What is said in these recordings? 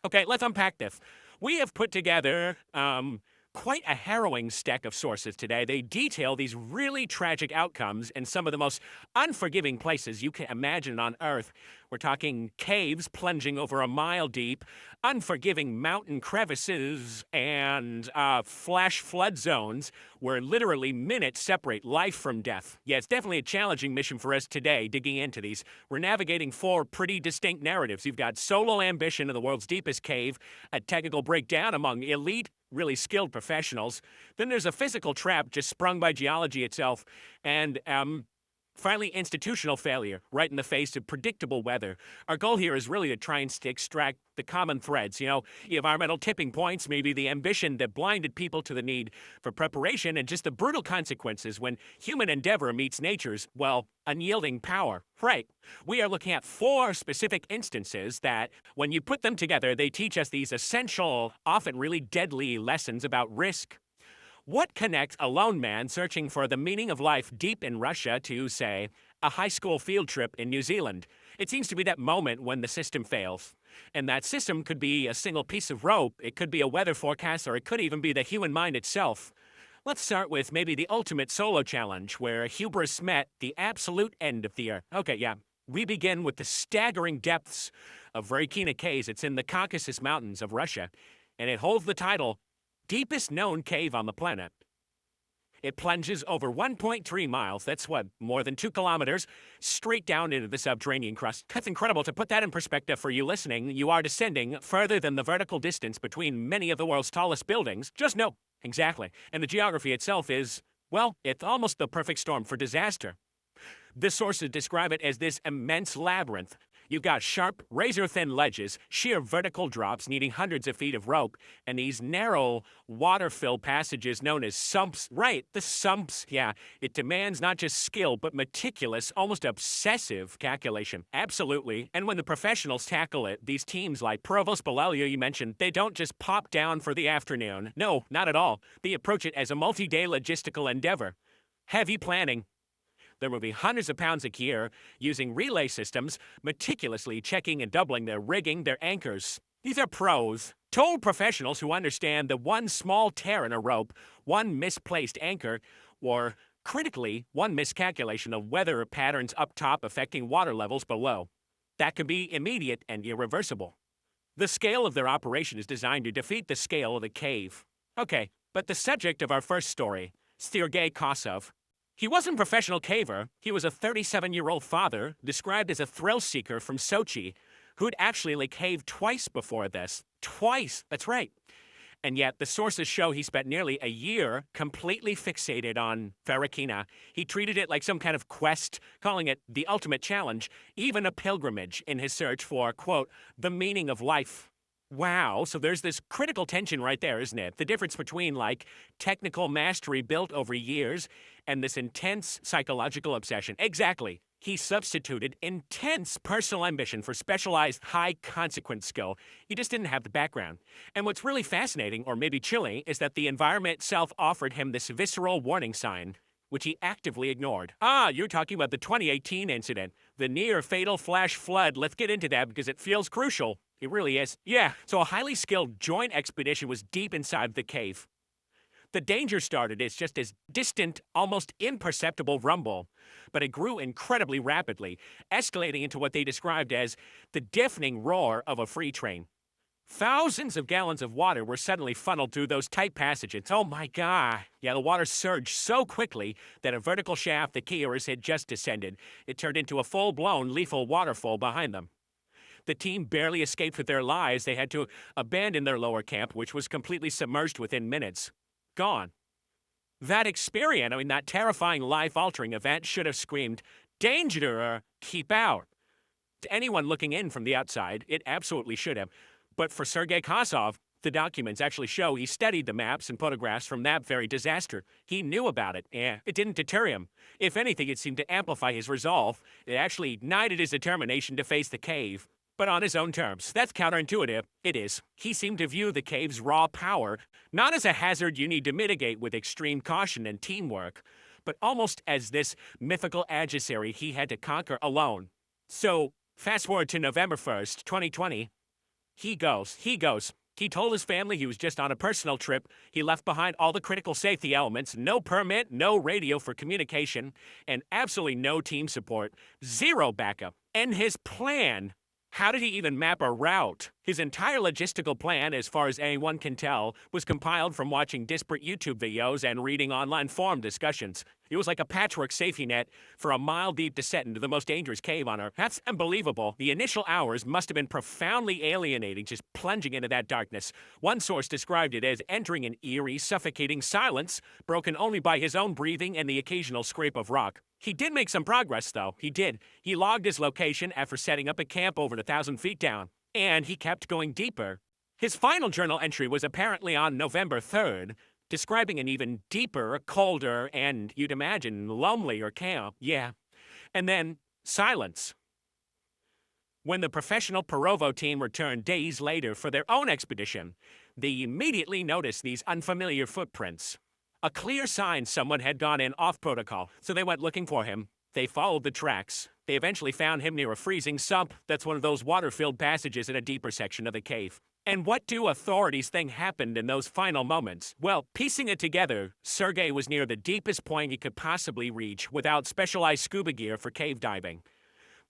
Okay, let's unpack this. We have put together quite a harrowing stack of sources today. They detail these really tragic outcomes in some of the most unforgiving places you can imagine on Earth. We're talking caves plunging over a mile deep, unforgiving mountain crevices, and flash flood zones where literally minutes separate life from death. Yeah, it's definitely a challenging mission for us today, digging into these. We're navigating four pretty distinct narratives. You've got solo ambition in the world's deepest cave, a technical breakdown among elite, really skilled professionals. Then there's a physical trap just sprung by geology itself, and finally, institutional failure, right in the face of predictable weather. Our goal here is really to try and extract the common threads, environmental tipping points, maybe the ambition that blinded people to the need for preparation, and just the brutal consequences when human endeavor meets nature's, well, unyielding power. Right. We are looking at four specific instances that, when you put them together, they teach us these essential, often really deadly lessons about risk. What connects a lone man searching for the meaning of life deep in Russia to, say, a high school field trip in New Zealand? It seems to be that moment when the system fails. And that system could be a single piece of rope, it could be a weather forecast, or it could even be the human mind itself. Let's start with maybe the ultimate solo challenge, where hubris met the absolute end of the earth. Okay, yeah. We begin with the staggering depths of Voronya caves. It's in the Caucasus Mountains of Russia, and it holds the title deepest known cave on the planet. It plunges over 1.3 miles, that's what, more than 2 kilometers, straight down into the subterranean crust. That's incredible. To put that in perspective for you listening, you are descending further than the vertical distance between many of the world's tallest buildings. Just know. Exactly. And the geography itself is, well, it's almost the perfect storm for disaster. The sources describe it as this immense labyrinth. You've got sharp, razor-thin ledges, sheer vertical drops needing hundreds of feet of rope, and these narrow, water-filled passages known as sumps. Right, the sumps, yeah. It demands not just skill, but meticulous, almost obsessive calculation. Absolutely. And when the professionals tackle it, these teams like Provost Belalio you mentioned, they don't just pop down for the afternoon. No, not at all. They approach it as a multi-day logistical endeavor. Heavy planning. They're moving hundreds of pounds of gear, using relay systems, meticulously checking and doubling their rigging, their anchors. These are pros, total professionals who understand that one small tear in a rope, one misplaced anchor, or, critically, one miscalculation of weather patterns up top affecting water levels below. That can be immediate and irreversible. The scale of their operation is designed to defeat the scale of the cave. Okay, but the subject of our first story, Sergey Kasov. He wasn't a professional caver. He was a 37-year-old father, described as a thrill-seeker from Sochi, who'd actually caved twice before this. Twice! That's right. And yet, the sources show he spent nearly a year completely fixated on Voronya. He treated it like some kind of quest, calling it the ultimate challenge, even a pilgrimage in his search for, quote, the meaning of life. Wow, so there's this critical tension right there, isn't it? The difference between, technical mastery built over years and this intense psychological obsession. Exactly. He substituted intense personal ambition for specialized high-consequence skill. He just didn't have the background. And what's really fascinating, or maybe chilling, is that the environment itself offered him this visceral warning sign, which he actively ignored. Ah, you're talking about the 2018 incident, the near-fatal flash flood. Let's get into that because it feels crucial. It really is. Yeah, so a highly skilled joint expedition was deep inside the cave. The danger started as just this distant, almost imperceptible rumble, but it grew incredibly rapidly, escalating into what they described as the deafening roar of a freight train. Thousands of gallons of water were suddenly funneled through those tight passages. Oh my God. Yeah, the water surged so quickly that a vertical shaft the keyers had just descended. It turned into a full-blown lethal waterfall behind them. The team barely escaped with their lives. They had to abandon their lower camp, which was completely submerged within minutes. Gone. That experience, that terrifying life-altering event should have screamed, danger, or keep out. To anyone looking in from the outside, it absolutely should have. But for Sergey Kasov, the documents actually show he studied the maps and photographs from that very disaster. He knew about it. It didn't deter him. If anything, it seemed to amplify his resolve. It actually ignited his determination to face the cave. But on his own terms. That's counterintuitive. It is. He seemed to view the cave's raw power not as a hazard you need to mitigate with extreme caution and teamwork, but almost as this mythical adversary he had to conquer alone. So, fast forward to November 1st, 2020. He goes. He told his family he was just on a personal trip. He left behind all the critical safety elements, no permit, no radio for communication, and absolutely no team support, zero backup. And his plan, how did he even map a route? His entire logistical plan, as far as anyone can tell, was compiled from watching disparate YouTube videos and reading online forum discussions. It was like a patchwork safety net for a mile-deep descent into the most dangerous cave on Earth. That's unbelievable. The initial hours must have been profoundly alienating, just plunging into that darkness. One source described it as entering an eerie, suffocating silence, broken only by his own breathing and the occasional scrape of rock. He did make some progress, though. He did. He logged his location after setting up a camp over 1,000 feet down. And he kept going deeper. His final journal entry was apparently on November 3rd, describing an even deeper, colder, and, you'd imagine, lonelier camp. Yeah. And then, silence. When the professional Perovo team returned days later for their own expedition, they immediately noticed these unfamiliar footprints. A clear sign someone had gone in off protocol, so they went looking for him. They followed the tracks. They eventually found him near a freezing sump that's one of those water-filled passages in a deeper section of the cave. And what do authorities think happened in those final moments? Well, piecing it together, Sergey was near the deepest point he could possibly reach without specialized scuba gear for cave diving.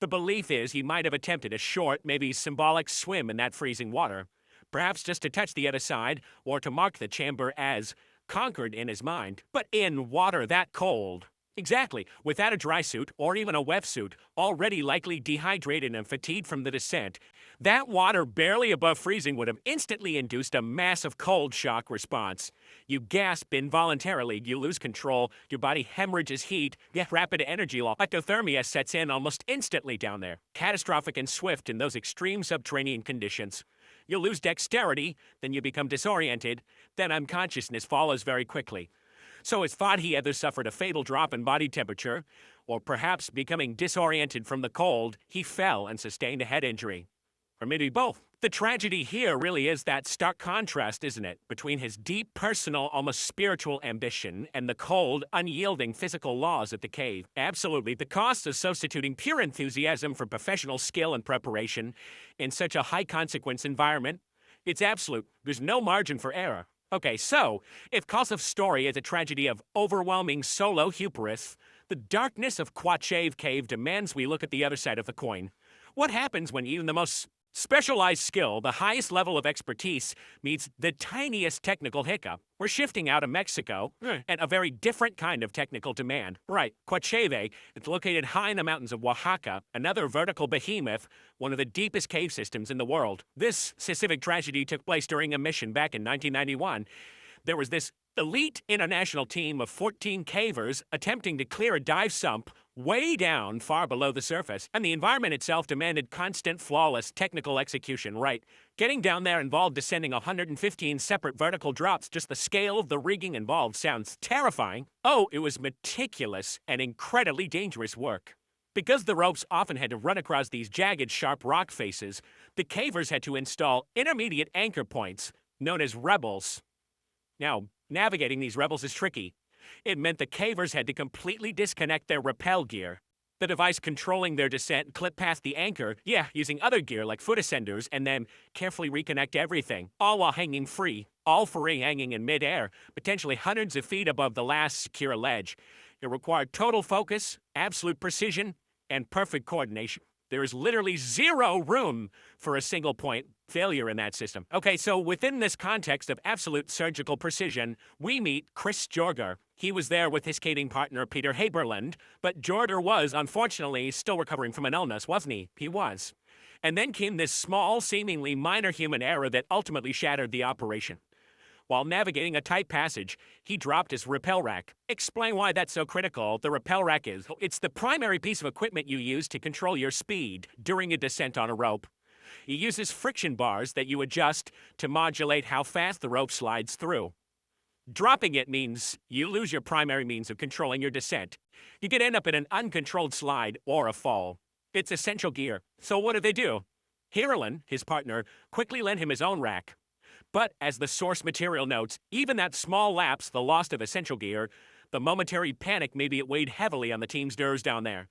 The belief is he might have attempted a short, maybe symbolic swim in that freezing water, perhaps just to touch the other side or to mark the chamber as conquered in his mind. But in water that cold, exactly, without a dry suit or even a wetsuit, already likely dehydrated and fatigued from the descent, that water barely above freezing would have instantly induced a massive cold shock response. You gasp involuntarily, you lose control, your body hemorrhages heat, yet rapid energy loss. Hypothermia sets in almost instantly down there. Catastrophic and swift in those extreme subterranean conditions. You lose dexterity, then you become disoriented, then unconsciousness follows very quickly. So it's thought he either suffered a fatal drop in body temperature, or perhaps becoming disoriented from the cold, he fell and sustained a head injury. Or maybe both. The tragedy here really is that stark contrast, isn't it, between his deep personal, almost spiritual ambition and the cold, unyielding physical laws at the cave. Absolutely, the cost of substituting pure enthusiasm for professional skill and preparation in such a high-consequence environment, it's absolute. There's no margin for error. Okay, so, if Kasov's story is a tragedy of overwhelming solo hubris, the darkness of Cuajio Cave demands we look at the other side of the coin. What happens when even the most specialized skill, the highest level of expertise, meets the tiniest technical hiccup? We're shifting out of Mexico, and a very different kind of technical demand. Right, Cuajio, it's located high in the mountains of Oaxaca, another vertical behemoth, one of the deepest cave systems in the world. This specific tragedy took place during a mission back in 1991. There was this elite international team of 14 cavers attempting to clear a dive sump way down far below the surface, and the environment itself demanded constant, flawless technical execution. Right, getting down there involved descending 115 separate vertical drops. Just the scale of the rigging involved sounds terrifying. Oh, it was meticulous and incredibly dangerous work. Because the ropes often had to run across these jagged, sharp rock faces, the cavers had to install intermediate anchor points, known as rebels. Now, navigating these rebels is tricky. It meant the cavers had to completely disconnect their rappel gear. The device controlling their descent clipped past the anchor, using other gear like foot ascenders, and then carefully reconnect everything, all while hanging free, all free hanging in midair, potentially hundreds of feet above the last secure ledge. It required total focus, absolute precision, and perfect coordination. There is literally zero room for a single point failure in that system. Okay, so within this context of absolute surgical precision, we meet Chris Jorgger. He was there with his skating partner, Peter Haberland, but Jorgger was, unfortunately, still recovering from an illness, wasn't he? He was. And then came this small, seemingly minor human error that ultimately shattered the operation. While navigating a tight passage, he dropped his rappel rack. Explain why that's so critical. The rappel rack it's the primary piece of equipment you use to control your speed during a descent on a rope. It uses friction bars that you adjust to modulate how fast the rope slides through. Dropping it means you lose your primary means of controlling your descent. You could end up in an uncontrolled slide or a fall. It's essential gear. So what do? Haberland, his partner, quickly lent him his own rack. But, as the source material notes, even that small lapse, the loss of essential gear, the momentary panic maybe it weighed heavily on the team's nerves down there.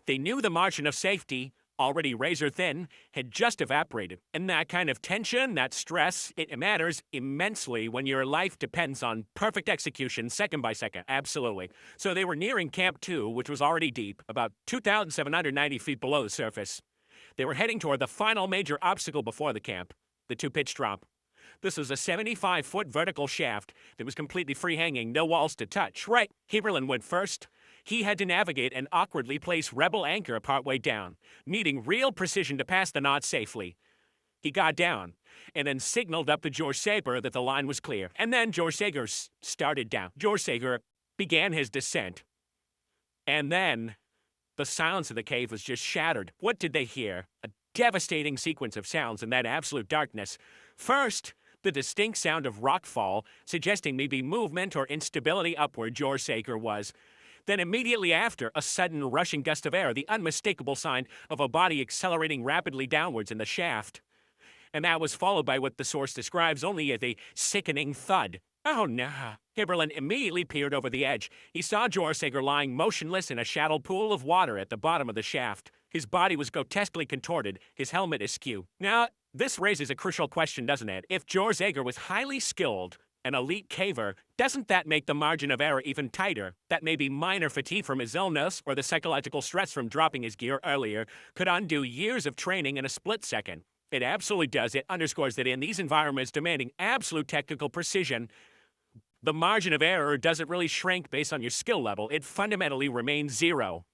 They knew the margin of safety already razor thin, had just evaporated. And that kind of tension, that stress, it matters immensely when your life depends on perfect execution second by second. Absolutely. So they were nearing Camp 2, which was already deep, about 2,790 feet below the surface. They were heading toward the final major obstacle before the camp, the two-pitch drop. This was a 75-foot vertical shaft that was completely free-hanging, no walls to touch. Right, Heberlin went first. He had to navigate an awkwardly placed rebel anchor partway down, needing real precision to pass the knot safely. He got down, and then signaled up to Jorgger that the line was clear. And then Jorgger started down. Jorgger began his descent. And then the silence of the cave was just shattered. What did they hear? A devastating sequence of sounds in that absolute darkness. First, the distinct sound of rockfall, suggesting maybe movement or instability upward Jorgger was. Then immediately after, a sudden rushing gust of air, the unmistakable sign of a body accelerating rapidly downwards in the shaft. And that was followed by what the source describes only as a sickening thud. Oh no. Heberlin immediately peered over the edge. He saw Jorgger lying motionless in a shallow pool of water at the bottom of the shaft. His body was grotesquely contorted, his helmet askew. Now, this raises a crucial question, doesn't it? If Jorgger was highly skilled, an elite caver, doesn't that make the margin of error even tighter? That maybe minor fatigue from his illness or the psychological stress from dropping his gear earlier could undo years of training in a split second. It absolutely does. It underscores that in these environments demanding absolute technical precision, the margin of error doesn't really shrink based on your skill level. It fundamentally remains zero.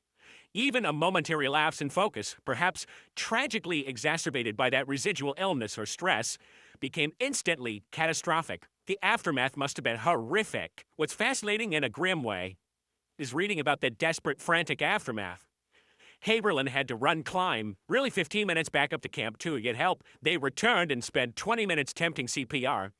Even a momentary lapse in focus, perhaps tragically exacerbated by that residual illness or stress, became instantly catastrophic. The aftermath must have been horrific. What's fascinating in a grim way is reading about the desperate, frantic aftermath. Heberlin had to climb, really 15 minutes back up to Camp 2 to get help. They returned and spent 20 minutes attempting CPR,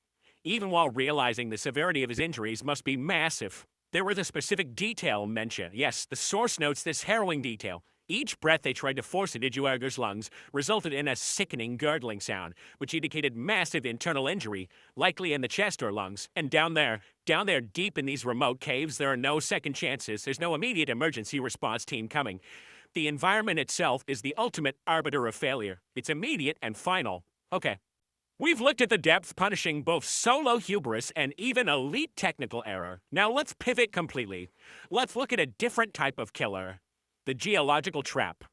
even while realizing the severity of his injuries must be massive. There was a specific detail mentioned. Yes, the source notes this harrowing detail. Each breath they tried to force into Jorger's lungs resulted in a sickening, gurgling sound, which indicated massive internal injury, likely in the chest or lungs. And down there deep in these remote caves, there are no second chances. There's no immediate emergency response team coming. The environment itself is the ultimate arbiter of failure. It's immediate and final. Okay. We've looked at the depth, punishing both solo hubris and even elite technical error. Now let's pivot completely. Let's look at a different type of killer. The geological trap.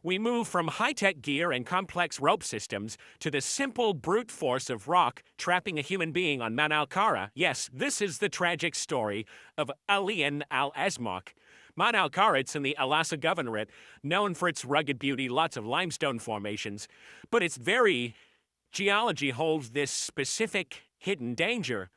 We move from high-tech gear and complex rope systems to the simple brute force of rock trapping a human being on Mount Al-Khara. Yes, this is the tragic story of Alian Alazmok. Mount Al-Khara, it's in the Alaska Governorate, known for its rugged beauty, lots of limestone formations, but its very geology holds this specific hidden danger.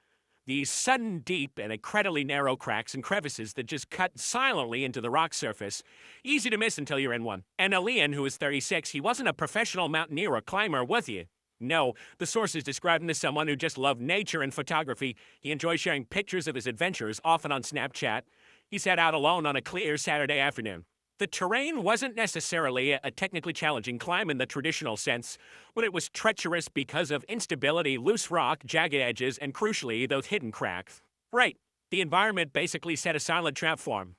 These sudden, deep, and incredibly narrow cracks and crevices that just cut silently into the rock surface. Easy to miss until you're in one. And Alian, who is 36, he wasn't a professional mountaineer or climber, was he? No, the sources described him as someone who just loved nature and photography. He enjoyed sharing pictures of his adventures, often on Snapchat. He set out alone on a clear Saturday afternoon. The terrain wasn't necessarily a technically challenging climb in the traditional sense, but it was treacherous because of instability, loose rock, jagged edges, and crucially, those hidden cracks. Right, the environment basically set a silent trap for him.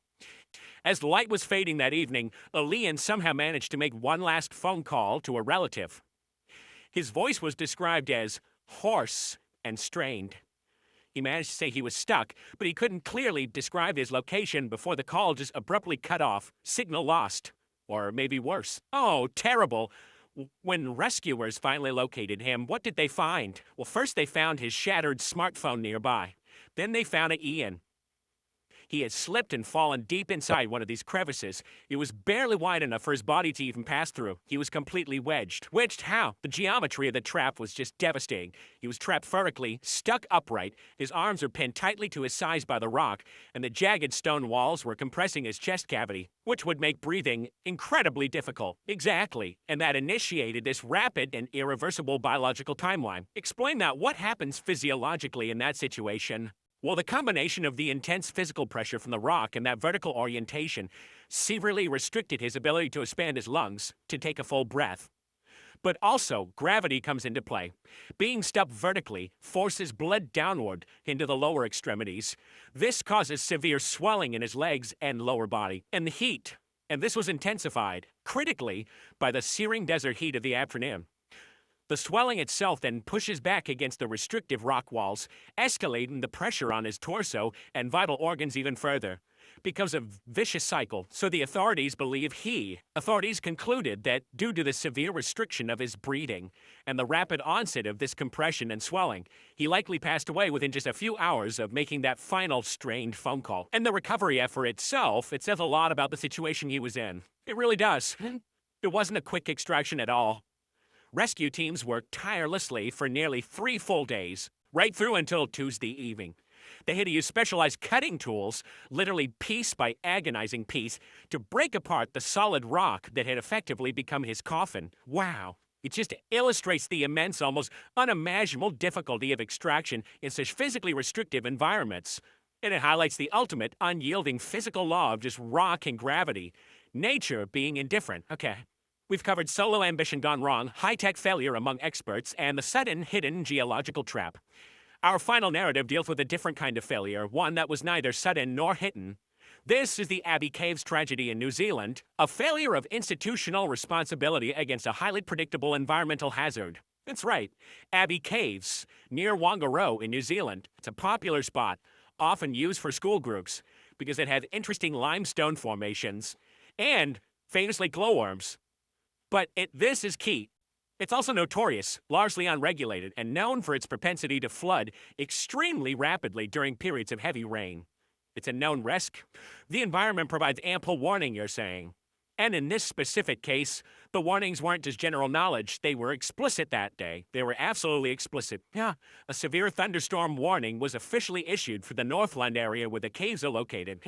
As the light was fading that evening, Alian somehow managed to make one last phone call to a relative. His voice was described as hoarse and strained. He managed to say he was stuck, but he couldn't clearly describe his location before the call just abruptly cut off, signal lost. Or maybe worse. Oh, terrible. When rescuers finally located him, what did they find? Well, first they found his shattered smartphone nearby. Then they found Ian. He had slipped and fallen deep inside one of these crevices. It was barely wide enough for his body to even pass through. He was completely wedged. Wedged how? The geometry of the trap was just devastating. He was trapped vertically, stuck upright. His arms were pinned tightly to his sides by the rock, and the jagged stone walls were compressing his chest cavity, which would make breathing incredibly difficult. Exactly. And that initiated this rapid and irreversible biological timeline. Explain that. What happens physiologically in that situation? Well, the combination of the intense physical pressure from the rock and that vertical orientation severely restricted his ability to expand his lungs to take a full breath. But also, gravity comes into play. Being stuck vertically forces blood downward into the lower extremities. This causes severe swelling in his legs and lower body. And the heat and this was intensified, critically, by the searing desert heat of the afternoon. The swelling itself then pushes back against the restrictive rock walls, escalating the pressure on his torso and vital organs even further. Becomes a vicious cycle, so the authorities concluded that due to the severe restriction of his breathing and the rapid onset of this compression and swelling, he likely passed away within just a few hours of making that final strained phone call. And the recovery effort itself, it says a lot about the situation he was in. It really does. It wasn't a quick extraction at all. Rescue teams worked tirelessly for nearly 3 full days, right through until Tuesday evening. They had to use specialized cutting tools, literally piece by agonizing piece, to break apart the solid rock that had effectively become his coffin. Wow. It just illustrates the immense, almost unimaginable difficulty of extraction in such physically restrictive environments. And it highlights the ultimate unyielding physical law of just rock and gravity. Nature being indifferent. Okay. We've covered solo ambition gone wrong, high-tech failure among experts, and the sudden, hidden geological trap. Our final narrative deals with a different kind of failure, one that was neither sudden nor hidden. This is the Abbey Caves tragedy in New Zealand, a failure of institutional responsibility against a highly predictable environmental hazard. That's right, Abbey Caves, near Whangarei in New Zealand. It's a popular spot, often used for school groups, because it had interesting limestone formations and, famously, glowworms. But this is key. It's also notorious, largely unregulated, and known for its propensity to flood extremely rapidly during periods of heavy rain. It's a known risk. The environment provides ample warning, you're saying. And in this specific case, the warnings weren't just general knowledge, they were explicit that day. They were absolutely explicit. Yeah, a severe thunderstorm warning was officially issued for the Northland area where the caves are located.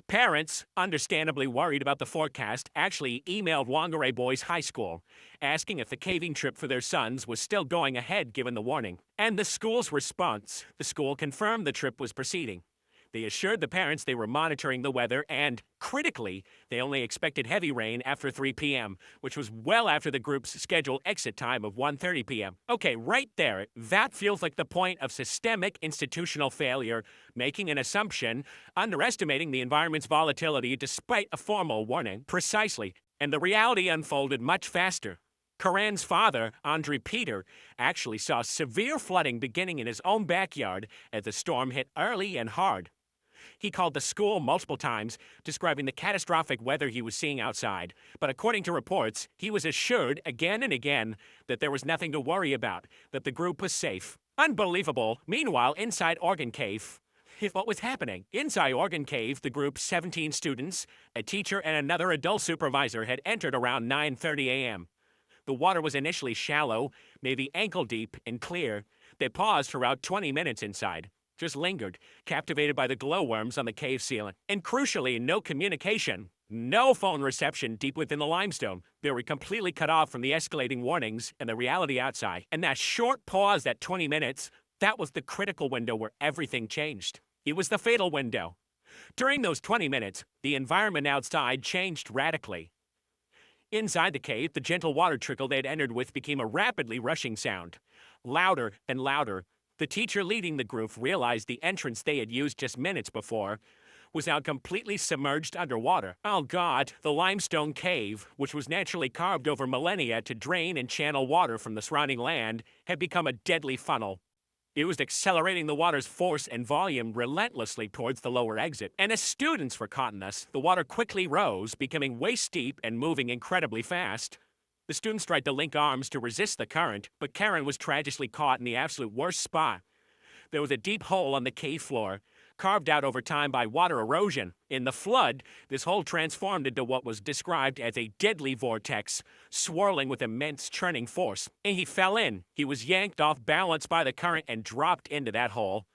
Parents, understandably worried about the forecast, actually emailed Whangarei Boys High School, asking if the caving trip for their sons was still going ahead given the warning. And the school's response, the school confirmed the trip was proceeding. They assured the parents they were monitoring the weather and, critically, they only expected heavy rain after 3 p.m., which was well after the group's scheduled exit time of 1:30 p.m. Okay, right there, that feels like the point of systemic institutional failure, making an assumption, underestimating the environment's volatility despite a formal warning. Precisely. And the reality unfolded much faster. Kāran's father, Andre Peter, actually saw severe flooding beginning in his own backyard as the storm hit early and hard. He called the school multiple times, describing the catastrophic weather he was seeing outside. But according to reports, he was assured again and again that there was nothing to worry about, that the group was safe. Unbelievable. Meanwhile, inside Organ Cave, what was happening? Inside Organ Cave, the group's 17 students, a teacher, and another adult supervisor had entered around 9:30 a.m. The water was initially shallow, maybe ankle-deep and clear. They paused for about 20 minutes inside. Just lingered, captivated by the glowworms on the cave ceiling. And crucially, no communication. No phone reception deep within the limestone. They were completely cut off from the escalating warnings and the reality outside. And that short pause, that 20 minutes, that was the critical window where everything changed. It was the fatal window. During those 20 minutes, the environment outside changed radically. Inside the cave, the gentle water trickle they had entered with became a rapidly rushing sound. Louder and louder. The teacher leading the group realized the entrance they had used just minutes before was now completely submerged underwater. Oh God, the limestone cave, which was naturally carved over millennia to drain and channel water from the surrounding land, had become a deadly funnel. It was accelerating the water's force and volume relentlessly towards the lower exit. And as students were caught in this, the water quickly rose, becoming waist-deep and moving incredibly fast. The students tried to link arms to resist the current, but Kāran was tragically caught in the absolute worst spot. There was a deep hole on the cave floor, carved out over time by water erosion. In the flood, this hole transformed into what was described as a deadly vortex, swirling with immense churning force. And he fell in. He was yanked off balance by the current and dropped into that hole.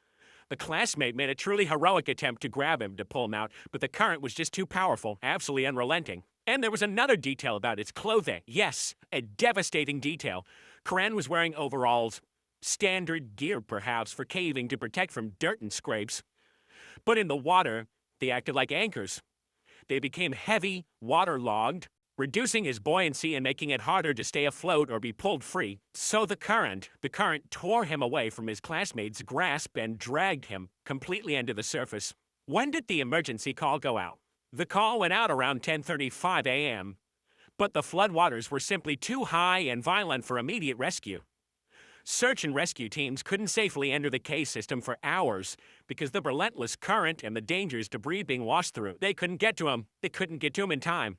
The classmate made a truly heroic attempt to grab him to pull him out, but the current was just too powerful, absolutely unrelenting. And there was another detail about his clothing. Yes, a devastating detail. Kāran was wearing overalls, standard gear perhaps for caving to protect from dirt and scrapes. But in the water, they acted like anchors. They became heavy, waterlogged, reducing his buoyancy and making it harder to stay afloat or be pulled free. So the current tore him away from his classmates' grasp and dragged him completely under the surface. When did the emergency call go out? The call went out around 10:35 a.m., but the floodwaters were simply too high and violent for immediate rescue. Search and rescue teams couldn't safely enter the cave system for hours because the relentless current and the dangerous debris being washed through. They couldn't get to him. They couldn't get to him in time.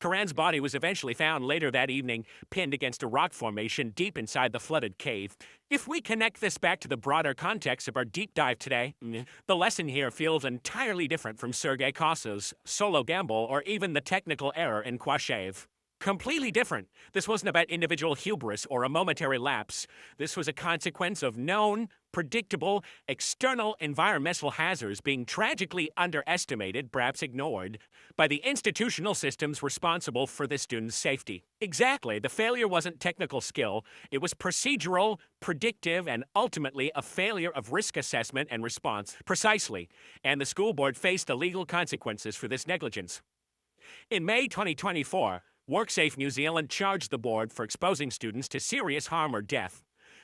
Kāran's body was eventually found later that evening, pinned against a rock formation deep inside the flooded cave. If we connect this back to the broader context of our deep dive today, the lesson here feels entirely different from Sergey Kasov's solo gamble or even the technical error in Cuajio. Completely different. This wasn't about individual hubris or a momentary lapse. This was a consequence of known, predictable, external environmental hazards being tragically underestimated, perhaps ignored, by the institutional systems responsible for the students' safety. Exactly. The failure wasn't technical skill. It was procedural, predictive, and ultimately a failure of risk assessment and response. Precisely. And the school board faced the legal consequences for this negligence. In May 2024, WorkSafe New Zealand charged the board for exposing students to serious harm or death.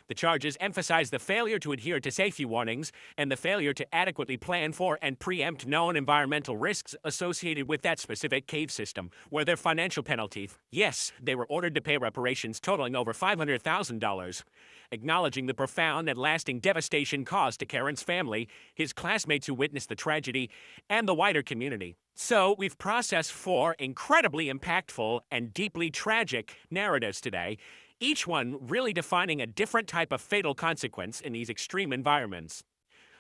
The charges emphasize the failure to adhere to safety warnings and the failure to adequately plan for and preempt known environmental risks associated with that specific cave system. Were there financial penalties? Yes, they were ordered to pay reparations totaling over $500,000. Acknowledging the profound and lasting devastation caused to Kāran's family, his classmates who witnessed the tragedy, and the wider community. So, we've processed 4 incredibly impactful and deeply tragic narratives today, each one really defining a different type of fatal consequence in these extreme environments.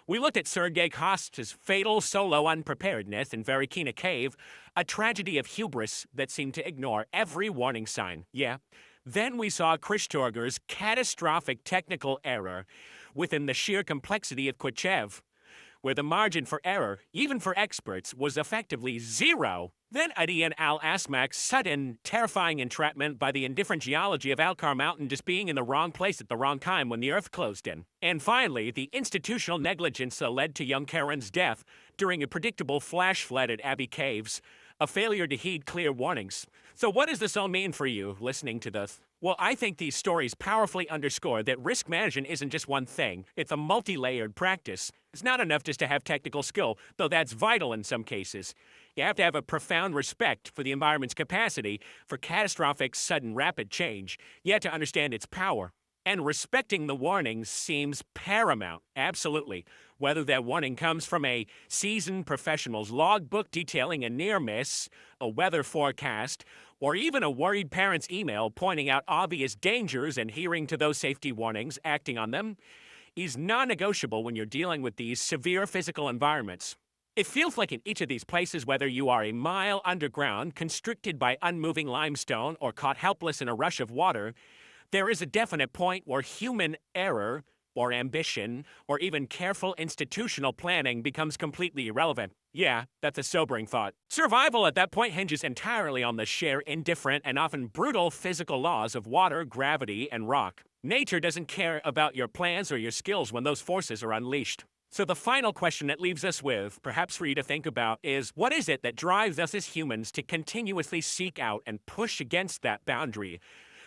We looked at Sergey Kosov's fatal solo unpreparedness in Voronya Cave, a tragedy of hubris that seemed to ignore every warning sign. Yeah. Then we saw Jorgger's catastrophic technical error within the sheer complexity of Cuajio, where the margin for error, even for experts, was effectively zero. Then Alian Alazmok's sudden, terrifying entrapment by the indifferent geology of Al-Khara mountain just being in the wrong place at the wrong time when the earth closed in. And finally, the institutional negligence that led to young Kāran's death during a predictable flash flood at Abbey caves, a failure to heed clear warnings. So what does this all mean for you, listening to this? Well, I think these stories powerfully underscore that risk management isn't just one thing. It's a multi-layered practice. It's not enough just to have technical skill, though that's vital in some cases. You have to have a profound respect for the environment's capacity for catastrophic, sudden, rapid change. You have to understand its power. And respecting the warnings seems paramount, absolutely. Whether that warning comes from a seasoned professional's logbook detailing a near miss, a weather forecast, or even a worried parent's email pointing out obvious dangers and adhering to those safety warnings, acting on them, is non-negotiable when you're dealing with these severe physical environments. It feels like in each of these places, whether you are a mile underground, constricted by unmoving limestone, or caught helpless in a rush of water, there is a definite point where human error, or ambition, or even careful institutional planning becomes completely irrelevant. Yeah, that's a sobering thought. Survival at that point hinges entirely on the sheer indifferent and often brutal physical laws of water, gravity, and rock. Nature doesn't care about your plans or your skills when those forces are unleashed. So the final question that leaves us with, perhaps for you to think about, is what is it that drives us as humans to continuously seek out and push against that boundary?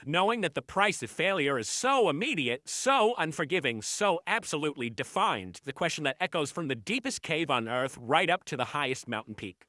Knowing that the price of failure is so immediate, so unforgiving, so absolutely defined. The question that echoes from the deepest cave on Earth right up to the highest mountain peak.